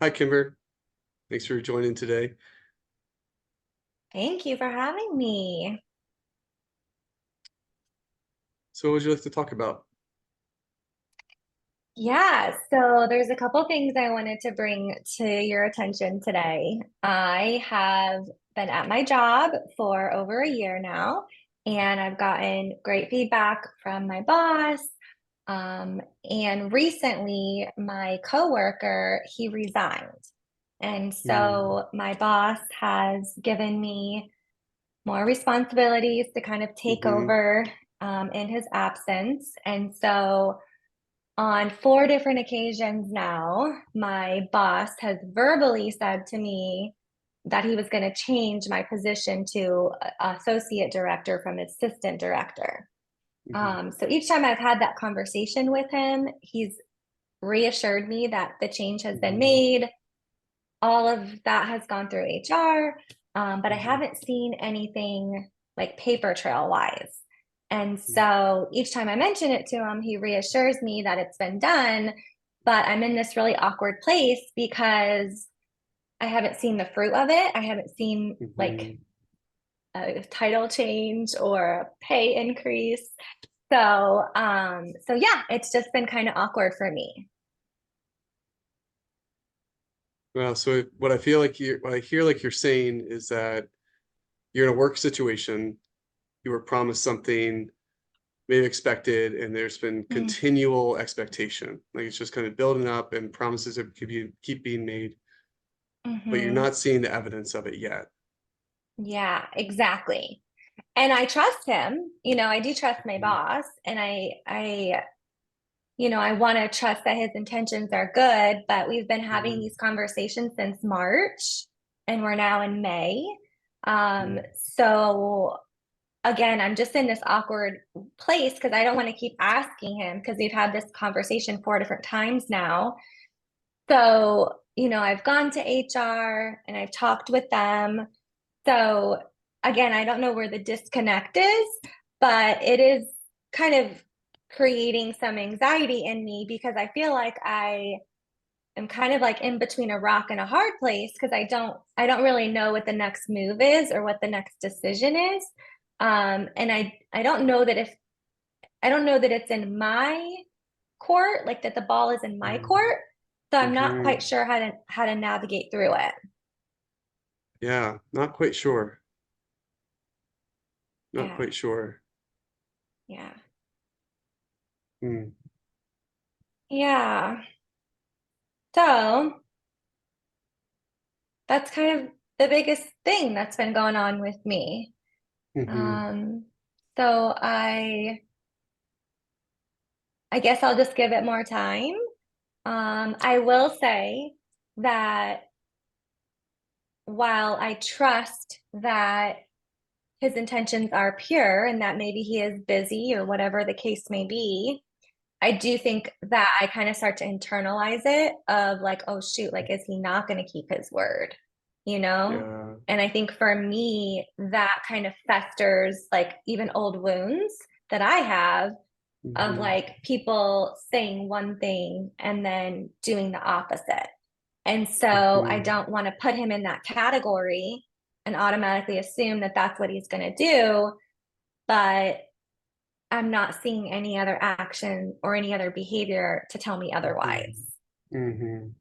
Hi, Kimber. Thanks for joining today. Thank you for having me. So what would you like to talk about? Yeah, so there's a couple things I wanted to bring to your attention today. I have been at my job for over a year now, and I've gotten great feedback from my boss. And recently, my coworker, he resigned. And Hmm. so my boss has given me more responsibilities to kind of take Hmm. over in his absence. And so on four different occasions now, my boss has verbally said to me that he was going to change my position to associate director from assistant director. Hmm. So each time I've had that conversation with him, he's reassured me that the change has been Hmm. made. All of that has gone through HR, but I Hmm. haven't seen anything like paper trail wise. And so each time I mention it to him, he reassures me that it's been done, but I'm in this really awkward place because I haven't seen the fruit of it. I haven't seen like Hmm. a title change or a pay increase. So yeah, it's just been kind of awkward for me. Well, so what I hear like you're saying is that you're in a work situation, you were promised something, maybe expected, and there's been continual expectation. Like it's just kind of building up and promises are keep being made, but you're Mm-hmm. not seeing the evidence of it yet. Yeah, exactly. And I trust him. I do trust my Mhm. boss, and I want to trust that his intentions are good, but we've been having Mhm. these conversations since March, and we're now in May. Mhm. So again, I'm just in this awkward place because I don't want to keep asking him because we've had this conversation four different times now. So, I've gone to HR and I've talked with them. So again, I don't know where the disconnect is, but it is kind of creating some anxiety in me because I feel like I am kind of like in between a rock and a hard place because I don't really know what the next move is or what the next decision is. And I don't know that if I don't know that it's in my court, like that the ball is in my Mhm. court. So I'm not quite Mhm. sure how to navigate through it. Yeah, not quite sure. Not Yeah. quite sure. Yeah. Mm. Yeah. So that's kind of the biggest thing that's been going on with me. Mhm. Um, so I guess I'll just give it more time. I will say that while I trust that his intentions are pure and that maybe he is busy or whatever the case may be, I do think that I kind of start to internalize it of like, oh shoot, like is he not going to keep his word? You know? Yeah. And I think for me, that kind of festers like even old wounds that I have of Mhm. like people saying one thing and then doing the opposite. And so I Mhm. don't want to put him in that category and automatically assume that that's what he's going to do. But I'm not seeing any other action or any other behavior to tell me otherwise. Mhm. Mhm.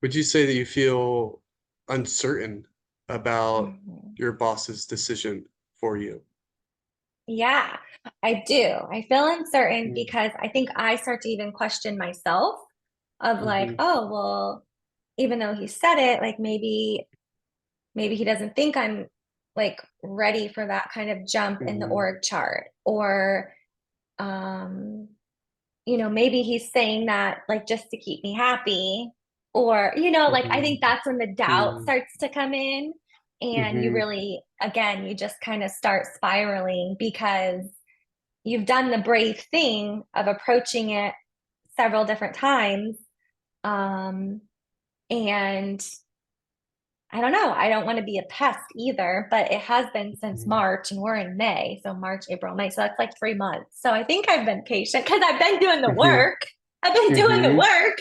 Would you say that you feel uncertain about Mhm. your boss's decision for you? Yeah, I do. I feel uncertain Mm. because I think I start to even question myself of like, Mhm. oh, well, even though he said it, like maybe he doesn't think I'm like ready for that kind of jump in the Mhm. org chart or um maybe he's saying that like just to keep me happy or like I Mhm. think that's when the doubt Mhm. starts to come in and you Mhm. really again you just kind of start spiraling because you've done the brave thing of approaching it several different times um and I don't know. I don't want to be a pest either, but it has been since Mhm. March and we're in May. So March, April, May. So that's like 3 months. So I think I've been patient because I've been doing the Mhm. work. I've been doing the Mhm. work.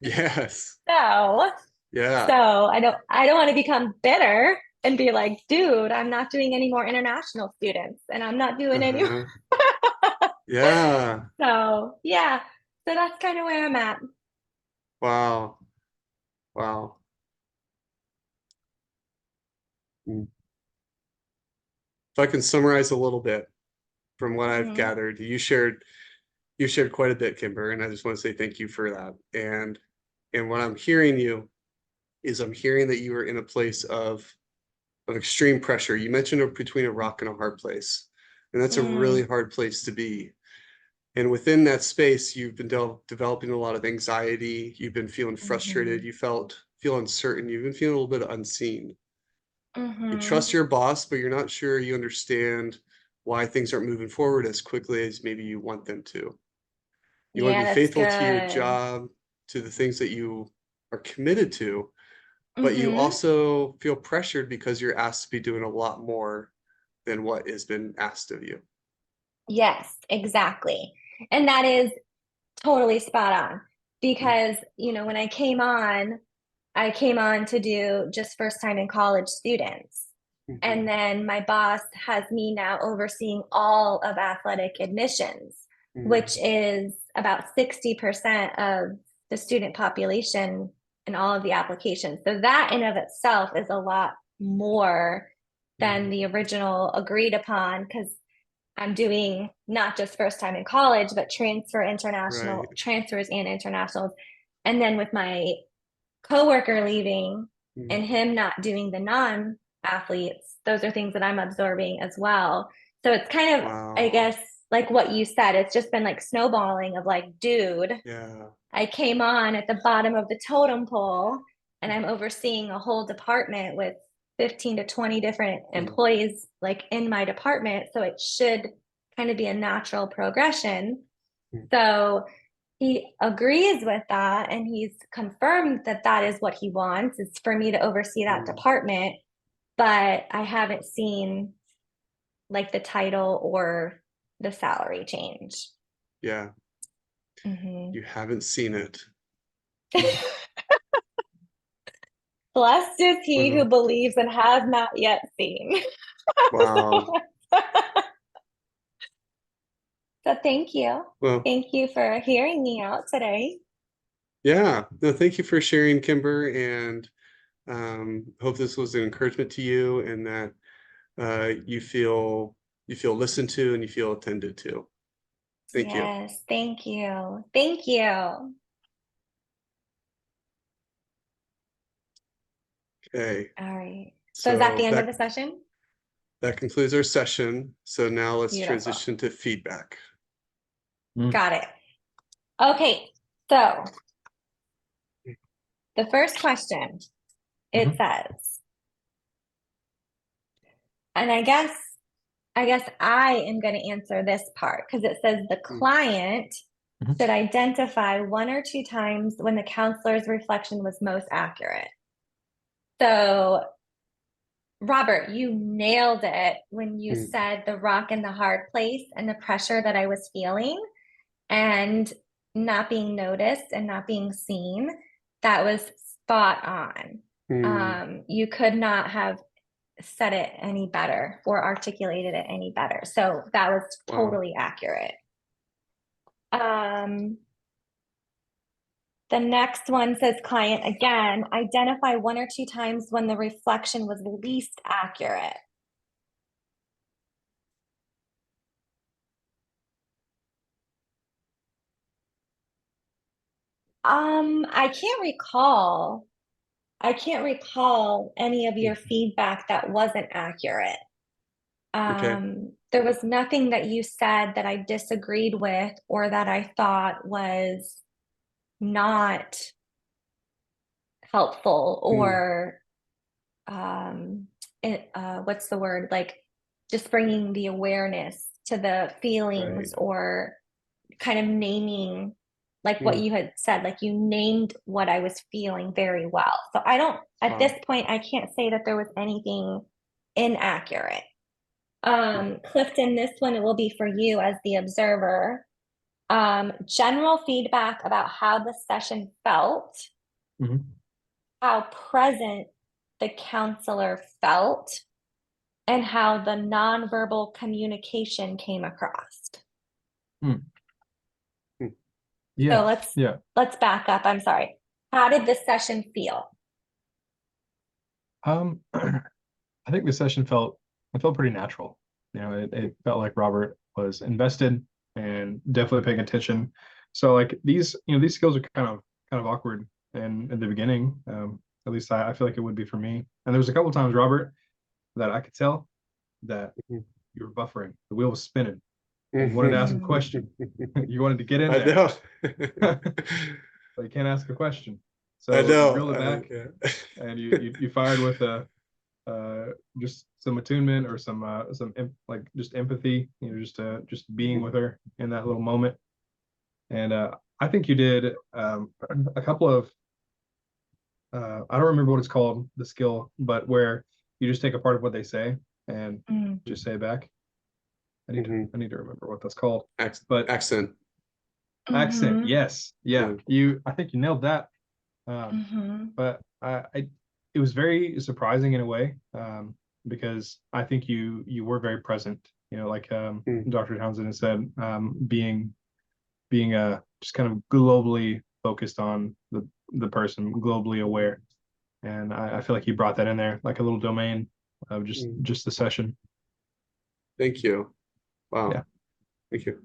Yes. So, Yeah. so I don't want to become bitter and be like, dude, I'm not doing any more international students and I'm not doing any. Uh-huh. Yeah. So yeah, so that's kind of where I'm at. Wow. Wow. Mm. If I can summarize a little bit from what I've Hmm. gathered, you shared quite a bit, Kimber, and I just want to say thank you for that. And what I'm hearing you is I'm hearing that you are in a place of extreme pressure. You mentioned between a rock and a hard place, and that's a really Mm, hard place to be. And within that space, you've been developing a lot of anxiety. You've been feeling frustrated. hmm. You feel uncertain. You've been feeling a little bit unseen. You Hmm. trust your boss, but you're not sure you understand why things aren't moving forward as quickly as maybe you want them to. You want to Yeah, be that's faithful to your good. job, to the things that you are committed to, but you Hmm. also feel pressured because you're asked to be doing a lot more than what has been asked of you. Yes, exactly. And that is totally spot on Mm, because, when I came on to do just first time in college students. mhm, And then my boss has me now overseeing all of athletic admissions, mm, which is about 60% of the student population in all of the applications. So that in of itself is a lot more than mhm. the original agreed upon because I'm doing not just first time in college, but Right. transfers and internationals. And then with my coworker leaving Mm, and him not doing the non-athletes, those are things that I'm absorbing as well. So it's kind of, I wow. guess, like what you said, it's just been like snowballing of like, dude, Yeah. I came on at the bottom of the totem pole and I'm overseeing a whole department with 15 to 20 different Mm, employees like in my department. So it should kind of be a natural progression. mm, So he agrees with that and he's confirmed that that is what he wants is for me to oversee that mm. department, but I haven't seen like the title or the salary change. Yeah. Mhm. You haven't seen it. Blessed is he who Uh-huh. believes and has not yet seen. Wow. So thank you. Well, Thank you for hearing me out today. yeah. No, thank you for sharing, Kimber, and hope this was an encouragement to you and that you feel listened to and you feel attended to. Thank you. Yes, thank you. Thank you. Okay. All right. So is that the So end of the session? that concludes our session. So now let's Beautiful. transition to feedback. Mm, Got it. Okay. So the first question, it mhm, says, and I guess I am going to answer this part because it says the Mm, client mhm. should identify one or two times when the counselor's reflection was most accurate. So, Robert, you nailed it when you mm, said the rock and the hard place and the pressure that I was feeling and not being noticed and not being seen. That was spot on. mm. You could not have said it any better or articulated it any better. So that was Wow. totally accurate. Um, the next one says client again, identify one or two times when the reflection was least accurate. I can't recall. I can't recall any of your Mhm. feedback that wasn't accurate. Okay. There was nothing that you said that I disagreed with or that I thought was not helpful Mm, or what's the word? Like just bringing the awareness to the right. feelings or kind of naming like what Mm, you had said, like you named what I was feeling very well. So I don't, at this wow. point, I can't say that there was anything inaccurate. Mm, Clifton, this one it will be for you as the observer. General feedback about how the session felt, Mhm. how present the counselor felt, and how the nonverbal communication came across. Yeah. So let's Yeah. back up. I'm sorry. How did the session feel? I think the session felt pretty natural. It felt like Robert was invested and definitely paying attention. So like these skills are kind of awkward in the beginning. At least I feel like it would be for me. And there was a couple times, Robert, that I could tell that Mhm. you were buffering. The wheel was spinning. And you wanted to ask a question. You wanted to get in I there, know. but you can't ask a question. I So you know. reeled it back and you fired with just some attunement or some like just empathy, just being with her in that little moment. And I think you did a couple of I don't remember what it's called, the skill, but where you just take a part of what they say and just say it back. I need to remember what that's called. But Accent. accent, yes, yeah. Yeah. I think you nailed that. But it was very surprising in a way, because I think you were very present. Like Dr. Townsend has said, being just kind of globally focused on the person, globally aware, and I feel like you brought that in there, like a little domain of just the session. Thank you. Wow. Yeah. Thank you.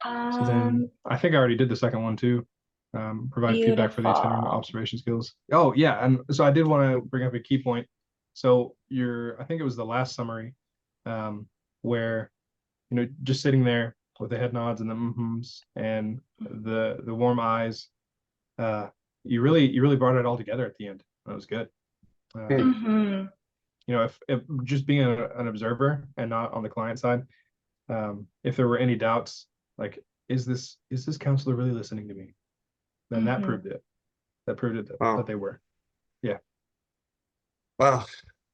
So then I think I already did the second one too. Provide feedback for the attending beautiful. observation skills. Oh yeah, and so I did want to bring up a key point. So I think it was the last summary, where just sitting there with the head nods and the mm-hms and the warm eyes. You really brought it all together at the end. That was good. If just being an observer and not on the client side, if there were any doubts, like is this counselor really listening to me? Then that proved it. That proved it Wow. that they were. Yeah. Wow.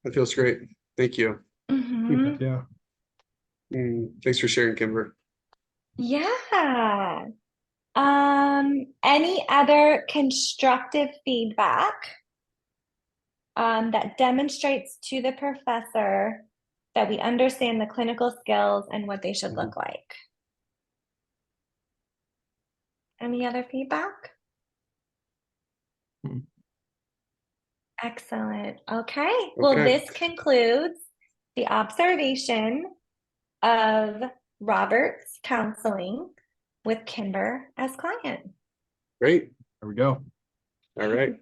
That feels great. Thank you. Yeah. Thanks for sharing, Kimber. Yeah. Any other constructive feedback that demonstrates to the professor that we understand the clinical skills and what they should look like? Any other feedback? Excellent. Okay. Well, this concludes the observation of Robert's counseling with Kimber as client. Great. There we go. All right.